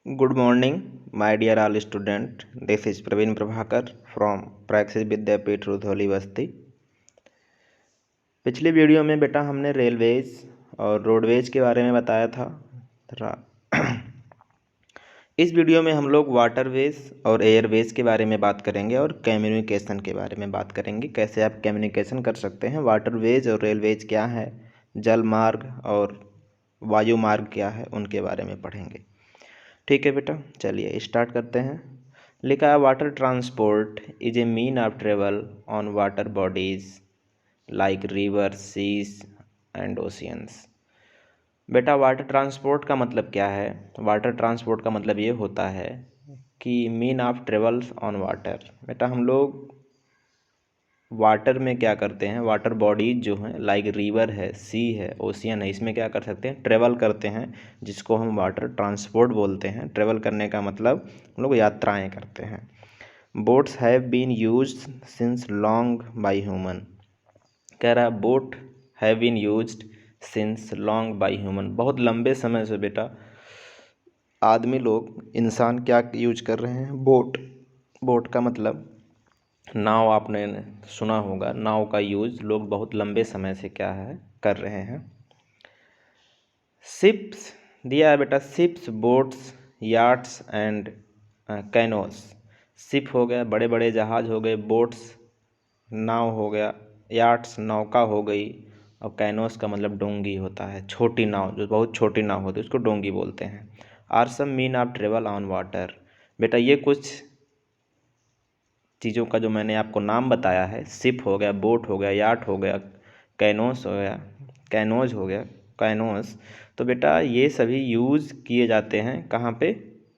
Good morning, my dear all student. This is Praveen Prabhakar from Praxis विद्यापीठ रुधौली बस्ती। पिछली video में बेटा हमने railways और रोडवेज के बारे में बताया था। इस वीडियो में हम लोग वाटरवेज और एयरवेज के बारे में बात करेंगे और कम्युनिकेशन के बारे में बात करेंगे, कैसे आप कम्युनिकेशन कर सकते हैं। वाटरवेज और रेलवेज क्या है, जल मार्ग और वायु मार्ग क्या है, उनके बारे में पढ़ेंगे। ठीक है बेटा, चलिए स्टार्ट करते हैं। लिखा है water transport is a mean of travel on water bodies like river, seas and oceans. बेटा वाटर ट्रांसपोर्ट का मतलब क्या है? वाटर ट्रांसपोर्ट का मतलब ये होता है कि mean of travel on water. बेटा हम लोग वाटर में क्या करते हैं, वाटर बॉडीज जो हैं लाइक रिवर है, सी है, ओशियन है, इसमें क्या कर सकते हैं, ट्रेवल करते हैं, जिसको हम वाटर ट्रांसपोर्ट बोलते हैं। ट्रेवल करने का मतलब हम लोग यात्राएं करते हैं। Boats have been used since long by human. कह रहा है boat have been used since long by human. बहुत लंबे समय से बेटा आदमी लोग, इंसान क्या यूज कर रहे हैं, बोट। बोट का मतलब नाव, आपने सुना होगा, नाव का यूज लोग बहुत लंबे समय से क्या है कर रहे हैं। शिप्स दिया है बेटा, शिप्स, बोट्स, याट्स एंड कैनोस। शिप हो गया, बड़े बड़े जहाज हो गए, बोट्स नाव हो गया, याट्स नौका हो गई, और कैनोस का मतलब डोंगी होता है, छोटी नाव, जो बहुत छोटी नाव होती है उसको डोंगी बोलते हैं। Are some mean of travel on water. बेटा ये कुछ चीज़ों का जो मैंने आपको नाम बताया है, शिप हो गया, बोट हो गया, याट हो गया, कैनोस हो गया, कैनोज हो गया, कैनोस, तो बेटा ये सभी यूज़ किए जाते हैं कहाँ पे,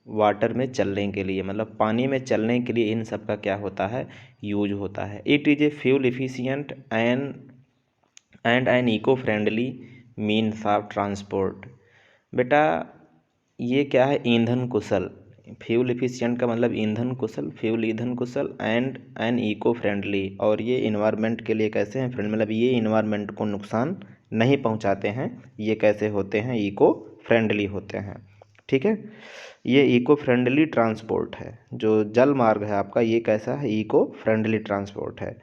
वाटर में चलने के लिए, मतलब पानी में चलने के लिए इन सब का क्या होता है, यूज होता है। It is a fuel efficient and an eco friendly means of transport. बेटा ये क्या है, ईंधन कुशल। फ्यूल इफिशियंट का मतलब ईंधन कुशल, फ्यूल ईंधन कुशल, एंड एन इको फ्रेंडली, और ये इन्वायरमेंट के लिए कैसे हैं फ्रेंड, मतलब ये इन्वायरमेंट को नुकसान नहीं पहुंचाते हैं। ये कैसे होते हैं, इको फ्रेंडली होते हैं। ठीक है, ये इको फ्रेंडली ट्रांसपोर्ट है। जो जल मार्ग है आपका, ये कैसा है, इको फ्रेंडली ट्रांसपोर्ट है।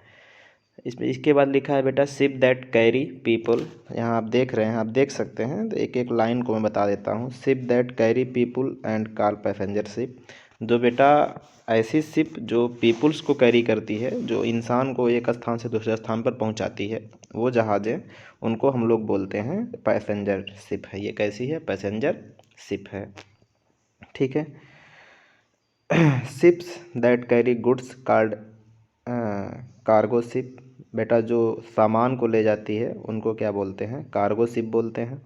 इसमें इसके बाद लिखा है बेटा शिप दैट कैरी पीपल। यहाँ आप देख रहे हैं, आप देख सकते हैं, तो एक एक लाइन को मैं बता देता हूँ। Ship that carry people and car passenger ship. जो बेटा ऐसी शिप जो पीपल्स को कैरी करती है, जो इंसान को एक स्थान से दूसरे स्थान पर पहुँचाती है, वो जहाज़ें, उनको हम लोग बोलते हैं पैसेंजर शिप है। ये कैसी है, पैसेंजर शिप है। ठीक है, ships that carry goods card cargo ship. बेटा जो सामान को ले जाती है उनको क्या बोलते हैं, कार्गो शिप बोलते हैं।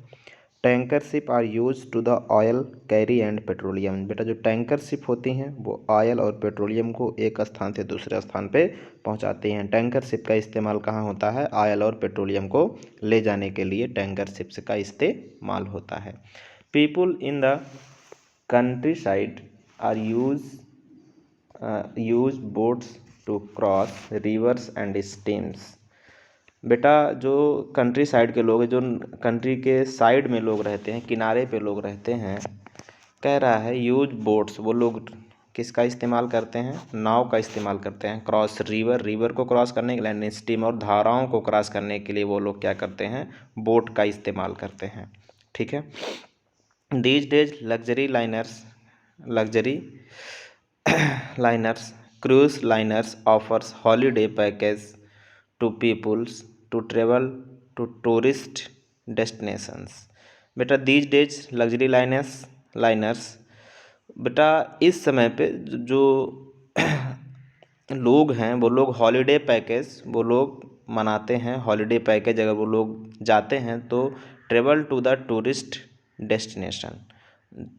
Tanker ship are use to the oil carry and petroleum. बेटा जो टैंकर शिप होती हैं वो ऑयल और पेट्रोलियम को एक स्थान से दूसरे स्थान पे पहुंचाती हैं। टैंकर शिप का इस्तेमाल कहाँ होता है, ऑयल और पेट्रोलियम को ले जाने के लिए टैंकर शिप्स का इस्तेमाल होता है। People in the countryside are use boats to cross rivers and streams. बेटा जो कंट्री साइड के लोग हैं, जो कंट्री के साइड में लोग रहते हैं, किनारे पे लोग रहते हैं, कह रहा है यूज बोट्स, वो लोग किसका इस्तेमाल करते हैं, नाव का इस्तेमाल करते हैं। क्रॉस रिवर, रिवर को क्रॉस करने के लिए, स्ट्रीम और धाराओं को क्रॉस करने के लिए वो लोग क्या करते हैं, बोट का इस्तेमाल करते हैं। ठीक है, these days luxury liners, cruise liners offers holiday package to peoples to travel to tourist destinations. बेटा दीज डेज लग्जरी लाइनर्स, बेटा इस समय पे जो लोग हैं, वो लोग हॉलीडे पैकेज वो लोग मनाते हैं। हॉलीडे पैकेज अगर वो लोग जाते हैं तो travel to the tourist destination.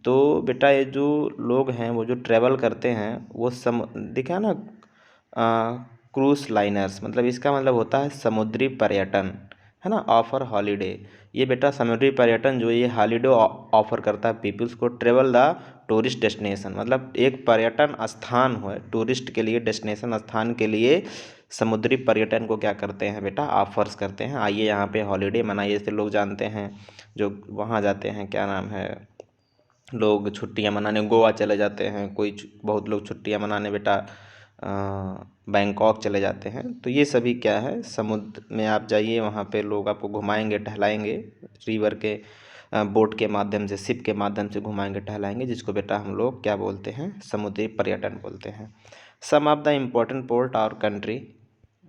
तो बेटा ये जो लोग हैं वो जो ट्रैवल करते हैं वो दिखा ना, क्रूज लाइनर्स, मतलब इसका मतलब होता है समुद्री पर्यटन, है ना, ऑफर हॉलीडे। ये बेटा समुद्री पर्यटन जो ये हॉलीडे ऑफर करता है पीपल्स को। ट्रेवल द टूरिस्ट डेस्टिनेशन, मतलब एक पर्यटन स्थान हो, टूरिस्ट के लिए, डेस्टिनेशन स्थान के लिए समुद्री पर्यटन को क्या करते हैं बेटा, ऑफर्स करते हैं। आइए यहाँ पे हॉलीडे मनाइए, जैसे लोग जानते हैं जो वहाँ जाते हैं, क्या नाम है, लोग छुट्टियां मनाने गोवा चले जाते हैं, बहुत लोग छुट्टियां मनाने बेटा बैंकॉक चले जाते हैं। तो ये सभी क्या है, समुद्र में आप जाइए, वहाँ पे लोग आपको घुमाएंगे टहलाएंगे, रिवर के बोट के माध्यम से, शिप के माध्यम से घुमाएंगे टहलाएंगे, जिसको बेटा हम लोग क्या बोलते हैं, समुद्री पर्यटन बोलते हैं। Some of the important port और country,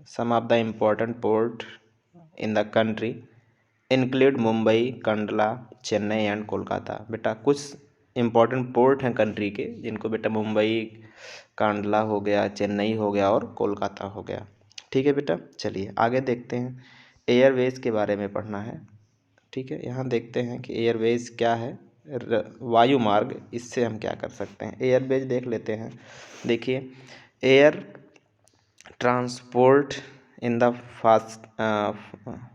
some of the important port in the country include Mumbai, Kandla, Chennai and Kolkata. बेटा कुछ इम्पोर्टेंट पोर्ट हैं कंट्री के, जिनको बेटा मुंबई, कांडला हो गया, चेन्नई हो गया और कोलकाता हो गया। ठीक है बेटा, चलिए आगे देखते हैं। एयरवेज के बारे में पढ़ना है। ठीक है, यहाँ देखते हैं कि एयरवेज क्या है, वायु मार्ग, इससे हम क्या कर सकते हैं। एयरवेज देख लेते हैं। देखिए, air transport in the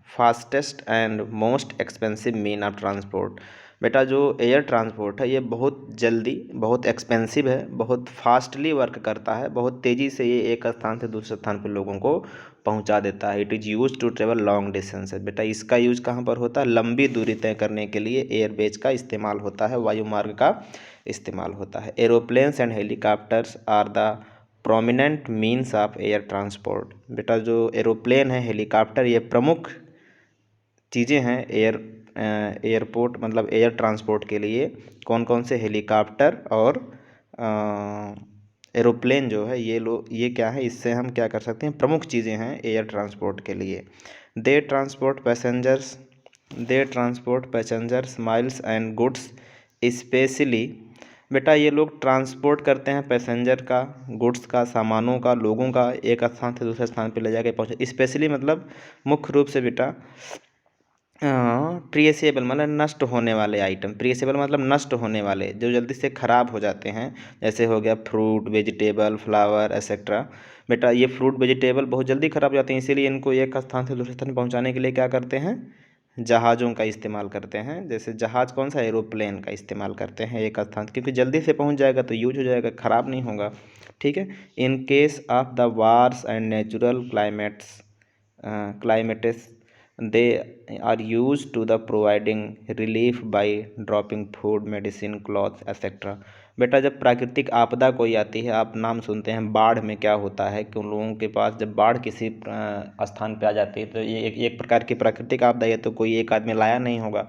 fastest and most expensive mean of transport. बेटा जो एयर ट्रांसपोर्ट है ये बहुत जल्दी, बहुत एक्सपेंसिव है, बहुत फास्टली वर्क करता है, बहुत तेज़ी से ये एक स्थान से दूसरे स्थान पर लोगों को पहुंचा देता है। It is use to travel long distance. बेटा इसका यूज कहाँ पर होता है, लंबी दूरी तय करने के लिए एयरवेज का इस्तेमाल होता है, वायु मार्ग का इस्तेमाल होता है। Aeroplanes and helicopters are the prominent means of air transport. बेटा जो एरोप्लेन है, हेलीकॉप्टर, ये प्रमुख चीज़ें हैं एयरपोर्ट मतलब एयर ट्रांसपोर्ट के लिए। कौन कौन से, हेलीकॉप्टर और एरोप्लेन जो है, ये क्या है, इससे हम क्या कर सकते हैं, प्रमुख चीज़ें हैं एयर ट्रांसपोर्ट के लिए। They transport passengers miles and goods specially. बेटा ये लोग ट्रांसपोर्ट करते हैं पैसेंजर का, गुड्स का, सामानों का, लोगों का, एक स्थान से दूसरे स्थान पर ले जाके पहुँचे। स्पेशली मतलब मुख्य रूप से बेटा प्रियसेबल मतलब नष्ट होने वाले आइटम, प्रियसेबल मतलब नष्ट होने वाले, जो जल्दी से ख़राब हो जाते हैं, जैसे हो गया फ्रूट, वेजिटेबल, फ्लावर एक्सेट्रा। बेटा ये फ्रूट वेजिटेबल बहुत जल्दी ख़राब हो जाते हैं, इसीलिए इनको एक स्थान से दूसरे स्थान पहुंचाने के लिए क्या करते हैं, जहाज़ों का इस्तेमाल करते हैं। जैसे जहाज़ कौन सा, एरोप्लेन का इस्तेमाल करते हैं एक स्थान, क्योंकि जल्दी से पहुँच जाएगा तो यूज हो जाएगा, ख़राब नहीं होगा। ठीक है। In case of the wars and natural climates they are used to the providing relief by dropping food, medicine, clothes etc। बेटा जब प्राकृतिक आपदा कोई आती है, आप नाम सुनते हैं बाढ़ में क्या होता है कि उन लोगों के पास जब बाढ़ किसी स्थान पे आ जाती है, तो ये एक प्रकार की प्राकृतिक आपदा है, तो कोई एक आदमी लाया नहीं होगा।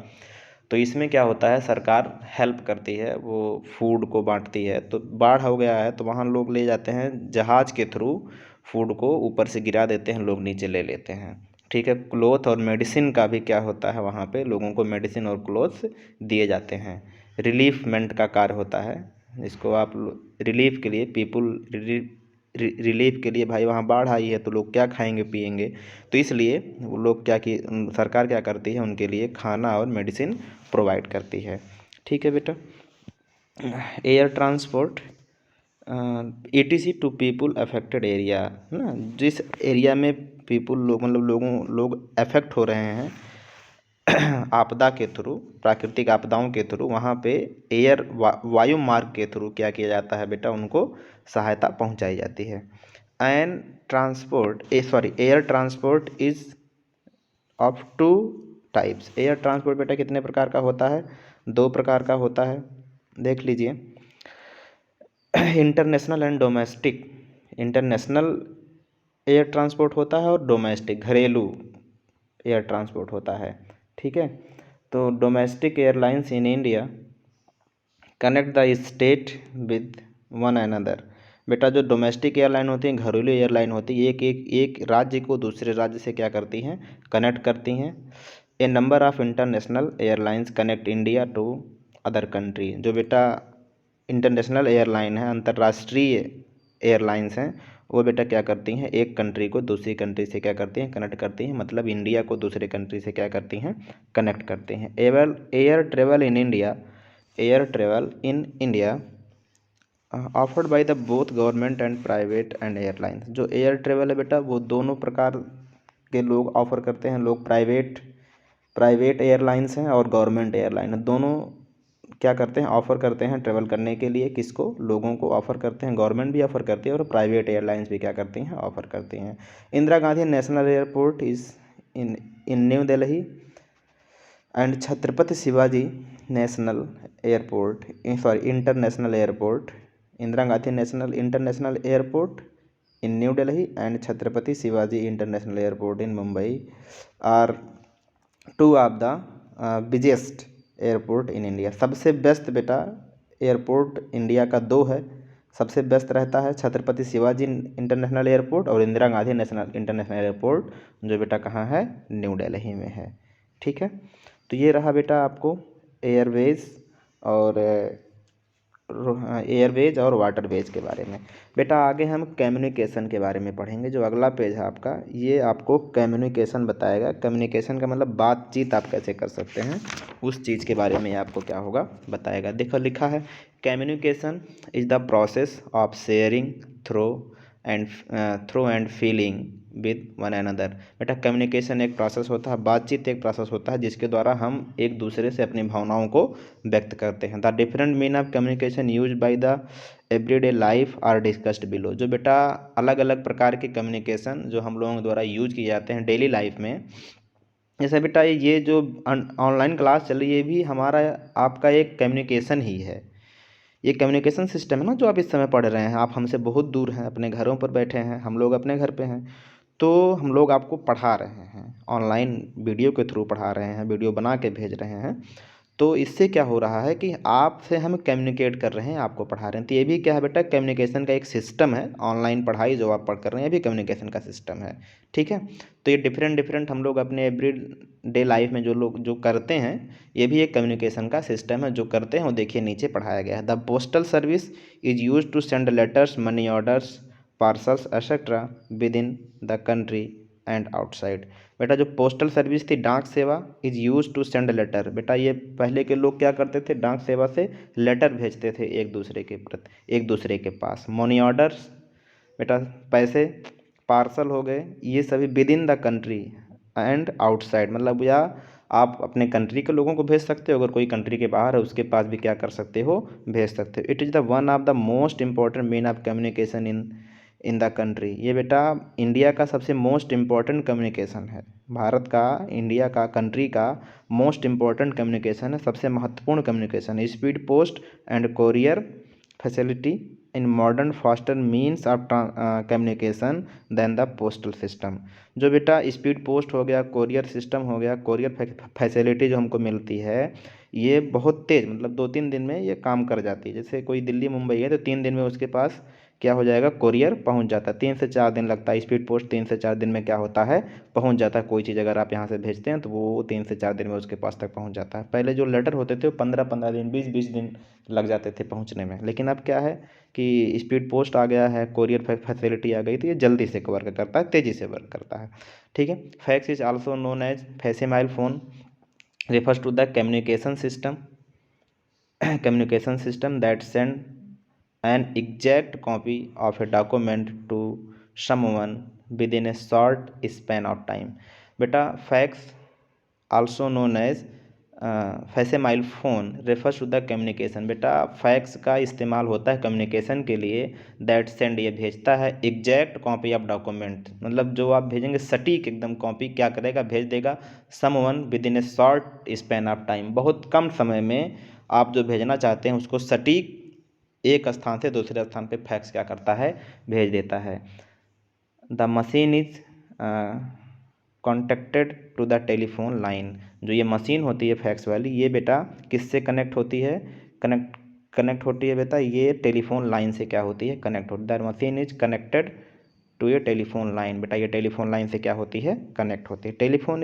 तो इसमें क्या होता है, सरकार हेल्प करती है, वो फूड को बांटती है। तो बाढ़ हो गया है तो वहाँ लोग ले जाते हैं जहाज़ के थ्रू, फूड को ऊपर से गिरा देते हैं, लोग नीचे ले लेते हैं। ठीक है। क्लोथ और मेडिसिन का भी क्या होता है, वहाँ पे लोगों को मेडिसिन और क्लोथ्स दिए जाते हैं। रिलीफमेंट का कार्य होता है, जिसको आप रिलीफ के लिए रिलीफ के लिए, भाई वहाँ बाढ़ आई है तो लोग क्या खाएंगे पिएंगे, तो इसलिए वो लोग क्या कि सरकार क्या करती है, उनके लिए खाना और मेडिसिन प्रोवाइड करती है। ठीक है बेटा। Air transport ETC to people affected area, है ना, जिस एरिया में पीपुल लोग मतलब लोग अफेक्ट हो रहे हैं आपदा के थ्रू, प्राकृतिक आपदाओं के थ्रू, वहाँ पे वायु मार्ग के थ्रू क्या किया जाता है बेटा, उनको सहायता पहुँचाई जाती है। Air transport is of 2 types. Air transport बेटा कितने प्रकार का होता है, 2 प्रकार का होता है, देख लीजिए। International and domestic. International air transport होता है और डोमेस्टिक घरेलू एयर ट्रांसपोर्ट होता है। ठीक है। तो domestic airlines in India connect the state with one another. बेटा जो डोमेस्टिक एयरलाइन होती हैं, घरेलू एयरलाइन होती है, एक राज्य को दूसरे राज्य से क्या करती हैं, कनेक्ट करती हैं। A number of international airlines connect India to other country. जो बेटा इंटरनेशनल एयरलाइन है, अंतर्राष्ट्रीय एयरलाइंस हैं, वो बेटा क्या करती हैं, एक कंट्री को दूसरी कंट्री से क्या करती हैं, कनेक्ट करती हैं, मतलब इंडिया को दूसरे कंट्री से क्या करती हैं, कनेक्ट करती हैं। Air travel in India offered by the both government and private and airlines. जो एयर ट्रेवल है बेटा, वो दोनों प्रकार के लोग ऑफर करते हैं, लोग प्राइवेट एयरलाइंस हैं और गवर्नमेंट एयरलाइन है, दोनों क्या करते हैं, ऑफ़र करते हैं ट्रेवल करने के लिए, किसको, लोगों को ऑफ़र करते हैं, गवर्नमेंट भी ऑफ़र करती है और प्राइवेट एयरलाइंस भी क्या करती हैं, ऑफ़र करती हैं। Indira Gandhi national airport is in New Delhi and Chhatrapati Shivaji national airport, international airport, Indira Gandhi national international airport in New Delhi and Chhatrapati Shivaji international airport in Mumbai are two of the biggest airport in India. सबसे बेस्ट बेटा airport India का दो है, सबसे best रहता है Chhatrapati Shivaji international airport और Indira Gandhi national international airport, जो बेटा कहाँ है, न्यू दिल्ली में है। ठीक है, तो ये रहा बेटा आपको एयरवेज और वाटरवेज के बारे में। बेटा आगे हम कम्युनिकेशन के बारे में पढ़ेंगे। जो अगला पेज है आपका, ये आपको कम्युनिकेशन बताएगा। कम्युनिकेशन का मतलब बातचीत आप कैसे कर सकते हैं, उस चीज़ के बारे में आपको क्या होगा, बताएगा। देखो लिखा है, communication is the process of sharing through and feeling with one another. बेटा कम्युनिकेशन एक प्रोसेस होता है, बातचीत एक प्रोसेस होता है जिसके द्वारा हम एक दूसरे से अपनी भावनाओं को व्यक्त करते हैं। The different mean of communication use by the everyday life are discussed below. जो बेटा अलग अलग प्रकार के कम्युनिकेशन जो हम लोगों द्वारा यूज किए जाते हैं डेली लाइफ में, जैसे बेटा ये जो ऑनलाइन क्लास चल रही है, ये भी हमारा आपका एक कम्युनिकेशन ही है। ये कम्युनिकेशन सिस्टम है ना, जो आप इस समय पढ़ रहे हैं। आप हमसे बहुत दूर हैं, अपने घरों पर बैठे हैं, हम लोग अपने घर पे हैं, तो हम लोग आपको पढ़ा रहे हैं, ऑनलाइन वीडियो के थ्रू पढ़ा रहे हैं, वीडियो बना के भेज रहे हैं। तो इससे क्या हो रहा है कि आपसे हम कम्युनिकेट कर रहे हैं, आपको पढ़ा रहे हैं। तो ये भी क्या है बेटा, कम्युनिकेशन का एक सिस्टम है। ऑनलाइन पढ़ाई जो आप पढ़ कर रहे हैं, ये भी कम्युनिकेशन का सिस्टम है। ठीक है, तो ये डिफरेंट हम लोग अपने एवरी डे लाइफ में जो लोग जो करते हैं, ये भी एक कम्युनिकेशन का सिस्टम है जो करते हैं। वो देखिए नीचे पढ़ाया गया है। The postal service is use to send letters, money orders, parcels etcetera within the country and outside. बेटा जो पोस्टल सर्विस थी, डाक सेवा, is use to send letter. बेटा ये पहले के लोग क्या करते थे, डाक सेवा से लेटर भेजते थे एक दूसरे के पास। मनी ऑर्डर्स, बेटा पैसे, पार्सल हो गए, ये सभी with in the country and outside, मतलब या आप अपने कंट्री के लोगों को भेज सकते हो, अगर कोई कंट्री के बाहर है उसके पास भी क्या कर सकते हो, भेज सकते हो। It is the one of the most important mean of communication in the country. ये बेटा इंडिया का सबसे मोस्ट इम्पॉर्टेंट कम्युनिकेशन है। भारत का, इंडिया का, कंट्री का मोस्ट इम्पॉर्टेंट कम्युनिकेशन है, सबसे महत्वपूर्ण कम्युनिकेशन है। Speed post and courier facility in modern faster means of communication than the postal system. जो बेटा स्पीड पोस्ट हो गया, कोरियर सिस्टम हो गया, कोरियर फैसिलिटी जो हमको मिलती है, ये बहुत तेज़, मतलब 2-3 दिन में ये काम कर जाती है। जैसे कोई दिल्ली मुंबई है तो 3 दिन में उसके पास क्या हो जाएगा, कोरियर पहुंच जाता है। 3 से 4 दिन लगता है। स्पीड पोस्ट 3 से 4 दिन में क्या होता है, पहुंच जाता है। कोई चीज़ अगर आप यहाँ से भेजते हैं तो वो 3 से 4 दिन में उसके पास तक पहुंच जाता है। पहले जो लेटर होते थे वो 15-15 दिन, 20-20 दिन लग जाते थे पहुंचने में। लेकिन अब क्या है कि स्पीड पोस्ट आ गया है, कोरियर फैसिलिटी आ गई, तो ये जल्दी से वर्क करता है, तेज़ी से वर्क करता है। ठीक है, fax is also known as facsimile phone, refers to the communication system that send an exact copy of a document to someone within a short span of time। बेटा fax also known as facsimile phone refers to the communication. बेटा fax का इस्तेमाल होता है communication के लिए। That send, ये भेजता है, एग्जैक्ट कॉपी ऑफ डॉक्यूमेंट, मतलब जो आप भेजेंगे सटीक एकदम कॉपी क्या करेगा, भेज देगा। Someone with in A short span of time, बहुत कम समय में आप जो भेजना चाहते हैं उसको सटीक एक स्थान से दूसरे स्थान पे फैक्स क्या करता है, भेज देता है। The machine is contacted to the telephone line. जो ये मशीन होती है फैक्स वाली, ये बेटा किससे कनेक्ट होती है, कनेक्ट होती है बेटा, ये टेलीफोन लाइन से क्या होती है, कनेक्ट होती है। The machine is connected to a telephone line. बेटा ये टेलीफोन लाइन से क्या होती है, कनेक्ट होती है। Telephone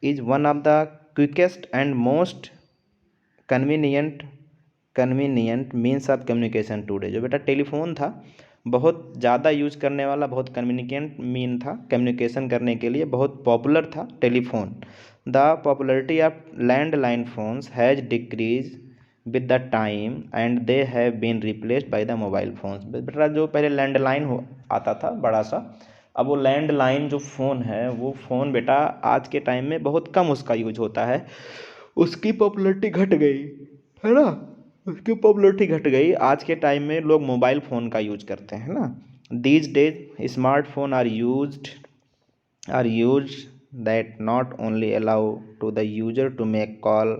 is one of the quickest and most convenient means of communication today. जो बेटा टेलीफोन था, बहुत ज़्यादा यूज करने वाला, बहुत कन्वीनियंट मीन था कम्युनिकेशन करने के लिए, बहुत पॉपुलर था telephone. The popularity of landline phones has decrease with the time and they have been replaced by the mobile phones. बेटा जो पहले लैंडलाइन हो आता था बड़ा सा, अब वो लैंडलाइन जो फ़ोन है, वो फ़ोन बेटा आज के टाइम में बहुत कम उसका यूज होता है, उसकी पॉपुलरिटी घट गई है ना, उसकी पॉपुलरिटी घट गई। आज के टाइम में लोग मोबाइल फ़ोन का यूज करते हैं ना। These days smartphone are use that not only allow to the user to make call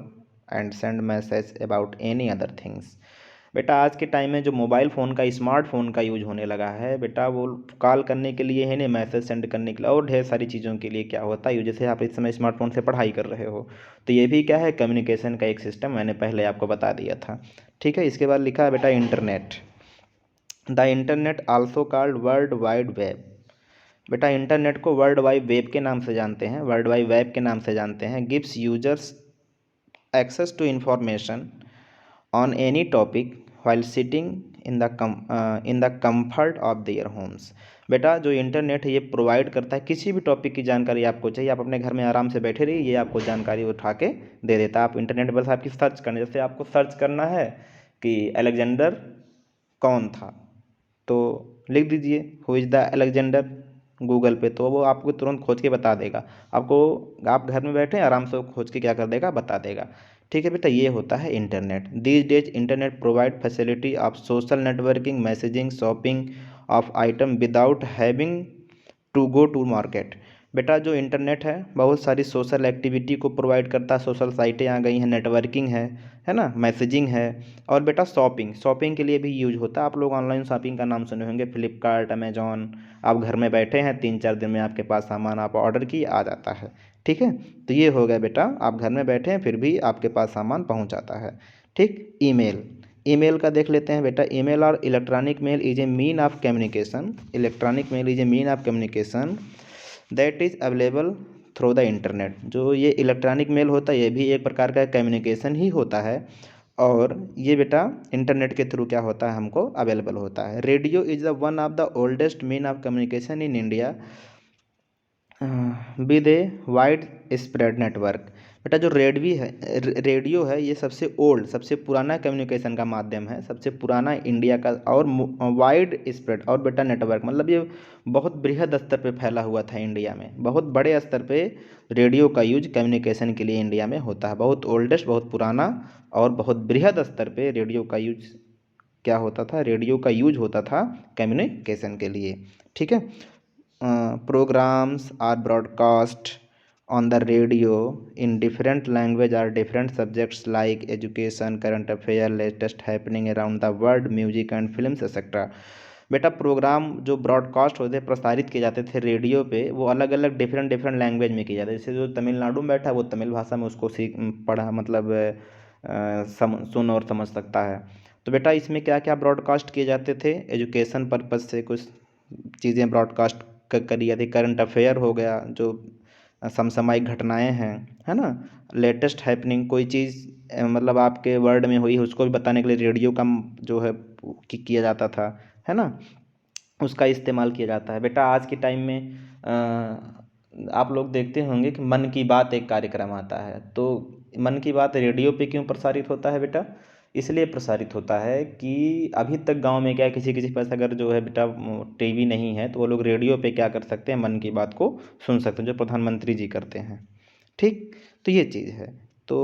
and send message about any other things। बेटा आज के टाइम में जो मोबाइल फ़ोन का स्मार्टफोन का यूज होने लगा है बेटा, वो कॉल करने के लिए है नहीं, मैसेज सेंड करने के लिए और ढेर सारी चीज़ों के लिए क्या होता है, जैसे आप इस समय स्मार्टफोन से पढ़ाई कर रहे हो तो ये भी क्या है, कम्युनिकेशन का एक सिस्टम, मैंने पहले आपको बता दिया था। ठीक है, इसके बाद लिखा है बेटा internet. The internet also called world wide web. बेटा इंटरनेट को वर्ल्ड वाइड वेब के नाम से जानते हैं, वर्ल्ड वाइड वेब के नाम से जानते हैं। Gives users access to information on any topic while sitting in the comfort of their homes। बेटा जो इंटरनेट है ये प्रोवाइड करता है, किसी भी टॉपिक की जानकारी आपको चाहिए, आप अपने घर में आराम से बैठे रहिए, ये आपको जानकारी उठा के दे देता है। आप इंटरनेट बस आपकी सर्च करना, जैसे आपको सर्च करना है कि अलेक्जेंडर कौन था, तो लिख दीजिए who is the Alexander Google पे, तो वो आपको तुरंत खोज के बता देगा आपको। आप घर में बैठे आराम से वो खोज के क्या कर देगा, बता देगा। ठीक है बेटा, ये होता है internet. These days internet provide facility of social networking, messaging, shopping of item without having to go to market. बेटा जो इंटरनेट है बहुत सारी सोशल एक्टिविटी को प्रोवाइड करता है, सोशल साइटें आ गई हैं, नेटवर्किंग है ना, मैसेजिंग है, और बेटा शॉपिंग के लिए भी यूज होता है। आप लोग ऑनलाइन शॉपिंग का नाम सुने होंगे, फ्लिपकार्ट, अमेजॉन। आप घर में बैठे हैं, 3-4 दिन में आपके पास सामान आप ऑर्डर किए आ जाता है। ठीक है, तो ये हो गया बेटा, आप घर में बैठे हैं फिर भी आपके पास सामान पहुंच जाता है। ठीक, ईमेल का देख लेते हैं बेटा। ईमेल और electronic mail is a mean of communication. Electronic mail is a mean of communication that is available through the internet. जो ये इलेक्ट्रॉनिक मेल होता है ये भी एक प्रकार का कम्युनिकेशन ही होता है, और ये बेटा इंटरनेट के थ्रू क्या होता है, हमको अवेलेबल होता है। Radio is the one of the oldest mean of communication in India with a wide spread network. बेटा जो रेडियो है ये सबसे ओल्ड, सबसे पुराना कम्युनिकेशन का माध्यम है, सबसे पुराना इंडिया का, और वाइड स्प्रेड, और बेटा नेटवर्क मतलब ये बहुत बृहद स्तर पे फैला हुआ था इंडिया में, बहुत बड़े स्तर पे रेडियो का यूज कम्युनिकेशन के लिए इंडिया में होता है। बहुत ओल्डेस्ट, बहुत पुराना और बहुत बृहद स्तर पे रेडियो का यूज क्या होता था, रेडियो का यूज होता था कम्युनिकेशन के लिए। ठीक है, programs are broadcast on the radio in different language or different subjects like education, current affair, latest happening around the world, music and films etc। बेटा प्रोग्राम जो ब्रॉडकास्ट होते प्रसारित किए जाते थे रेडियो पे, वो अलग अलग डिफरेंट लैंग्वेज में किए जाते, जैसे जो तमिलनाडु में बैठा है वो तमिल भाषा में उसको पढ़ा मतलब सुन और समझ सकता है। तो बेटा इसमें क्या क्या ब्रॉडकास्ट किए जाते थे, एजुकेशन पर्पज़ से कुछ चीज़ें ब्रॉडकास्ट करी जाती, करंट अफेयर हो गया, जो समसामयिक घटनाएं हैं, है ना, लेटेस्ट हैपनिंग, कोई चीज़ मतलब आपके वर्ल्ड में हुई है उसको भी बताने के लिए रेडियो का जो है किया जाता था, है ना, उसका इस्तेमाल किया जाता है। बेटा आज के टाइम में आप लोग देखते होंगे कि मन की बात एक कार्यक्रम आता है, तो मन की बात रेडियो पे क्यों प्रसारित होता है बेटा, इसलिए प्रसारित होता है कि अभी तक गांव में क्या है, किसी किसी के पास अगर जो है बेटा टीवी नहीं है तो वो लोग रेडियो पे क्या कर सकते हैं, मन की बात को सुन सकते हैं, जो प्रधानमंत्री जी करते हैं। ठीक, तो ये चीज़ है। तो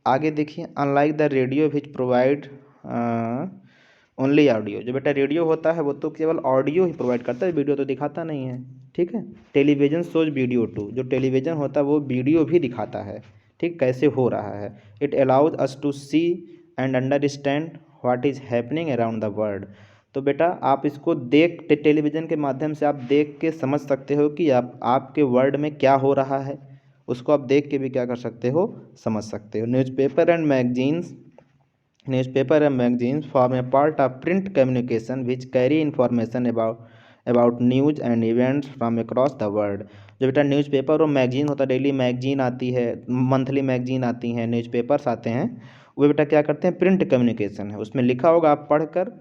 आगे देखिए, unlike the radio which provide only audio. जो बेटा रेडियो होता है वो तो केवल ऑडियो ही प्रोवाइड करता है, वीडियो तो दिखाता नहीं है। ठीक है, टेलीविज़न शोज वीडियो टू। जो टेलीविज़न होता है वो वीडियो भी दिखाता है, ठीक, कैसे हो रहा है। It allows us to see and understand what is happening around the world. तो बेटा आप इसको टेलीविज़न के माध्यम से आप देख के समझ सकते हो कि आपके वर्ल्ड में क्या हो रहा है, उसको आप देख के भी क्या कर सकते हो, समझ सकते हो। Newspaper and magazines form A part of print communication which carry information about news and events from across the world. जो बेटा न्यूज़पेपर और मैगजीन होता है, डेली मैगजीन आती है, मंथली मैगजीन आती हैं, न्यूज़पेपर्स आते हैं, वो बेटा क्या करते हैं, प्रिंट कम्युनिकेशन है, उसमें लिखा होगा, आप पढ़कर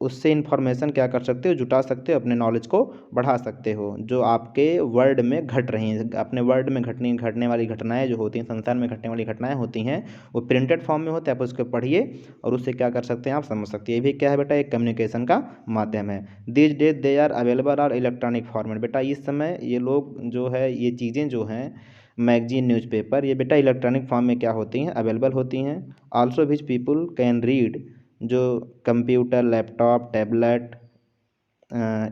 उससे इन्फॉर्मेशन क्या कर सकते हो, जुटा सकते हो, अपने नॉलेज को बढ़ा सकते हो, जो आपके वर्ल्ड में घट रही हैं, अपने वर्ल्ड में घटने वाली घटनाएं जो होती हैं, संसार में घटने वाली घटनाएं होती हैं, वो प्रिंटेड फॉर्म में होते हैं, आप उसको पढ़िए और उससे क्या कर सकते हैं, आप समझ सकते हैं। ये भी क्या है बेटा, एक कम्युनिकेशन का माध्यम है। These days they are available are electronic format. बेटा इस समय ये लोग जो है, ये चीज़ें जो हैं, मैगजीन, न्यूज़पेपर, ये बेटा इलेक्ट्रॉनिक फॉर्म में क्या होती हैं, अवेलेबल होती हैं। Also which people can read, जो computer, laptop, tablet,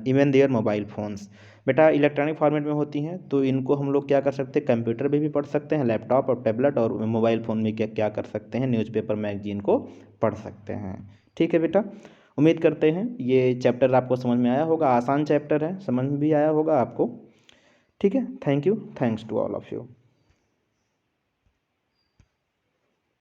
even their mobile phones. बेटा इलेक्ट्रॉनिक फॉर्मेट में होती हैं तो इनको हम लोग क्या कर सकते हैं, कंप्यूटर पे भी पढ़ सकते हैं, लैपटॉप और टैबलेट और मोबाइल फ़ोन में क्या क्या कर सकते हैं, न्यूज़पेपर मैगजीन को पढ़ सकते हैं। ठीक है बेटा, उम्मीद करते हैं ये चैप्टर आपको समझ में आया होगा, आसान चैप्टर है, समझ में भी आया होगा आपको। ठीक है, thank you, thanks to all of you.